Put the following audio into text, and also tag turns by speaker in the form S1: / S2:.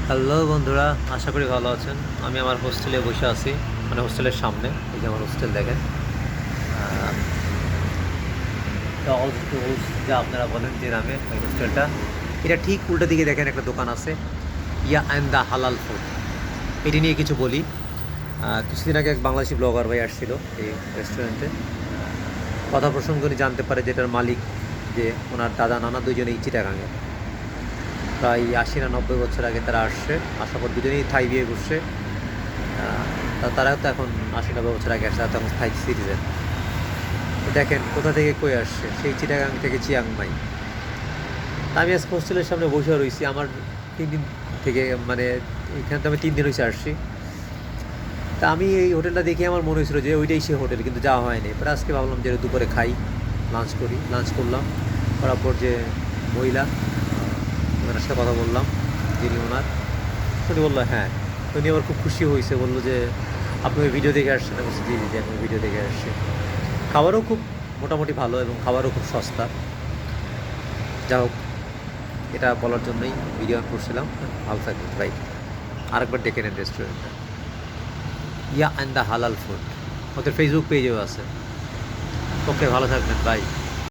S1: Hello বন্ধুরা, আশা করি ভালো আছেন। আমি আমার হোস্টেলে বসে আছি, মানে হোস্টেলের সামনে। এই যে আমার হোস্টেল দেখেন। টলস টুলস যা আপনারা বলেন যে নামে ওই হোস্টেলটা, এটা ঠিক উল্টো দিকে দেখেন একটা দোকান আছে, ইয়া অ্যান্ড দ্য হালাল ফুড। এটি নিয়ে কিছু বলি। কিছুদিন আগে এক বাংলাদেশি ব্লগার ভাই আসছিল এই রেস্টুরেন্টে। কথা প্রসঙ্গ উনি জানতে পারে যেটার মালিক, যে ওনার দাদা নানা দুজনেই চিটাগাঙে। প্রায় ৮০ না ৯০ বছর আগে তারা আসছে, আসার পর দুজনেই থাই বিয়ে করছে। তারাও তো এখন ৮০ ৯০ বছর আগে আসছে, তারা তখন থাই সিটিজেন। তো দেখেন কোথা থেকে কই আসছে, সেই চিটাগাং থেকে চিয়াংমাই। তা আমি আজকে হোস্টেলের সামনে বসে রয়েছি। আমার ৩ দিন থেকে, মানে এখানে তো আমি ৩ দিন হয়েছে আসছি। তা আমি এই হোটেলটা দেখে আমার মনে হয়েছিল যে ওইটাই সে হোটেল, কিন্তু যাওয়া হয়নি। এবার আজকে ভাবলাম যে দুপুরে খাই, লাঞ্চ করি। লাঞ্চ করলাম, করার পর যে মহিলা, ওনার সাথে কথা বললাম, যিনি ওনার, উনি বললো হ্যাঁ। তো উনি আবার খুব খুশি হয়েছে, বললো যে আপনি ওই ভিডিও দেখে আসছেন। আমি বলছি জি জি জি, আমি ভিডিও দেখে আসছি। খাবারও খুব মোটামুটি ভালো এবং খাবারও খুব সস্তা। যা হোক, এটা বলার জন্যই ভিডিও অন করছিলাম। ভালো থাকবেন ভাই, আরেকবার ডেকে নেন রেস্টুরেন্টটা, ইয়া অ্যান্ড দ্য হালাল ফুড। ওদের ফেসবুক পেজেও আছে। ওকে, ভালো থাকবেন ভাই।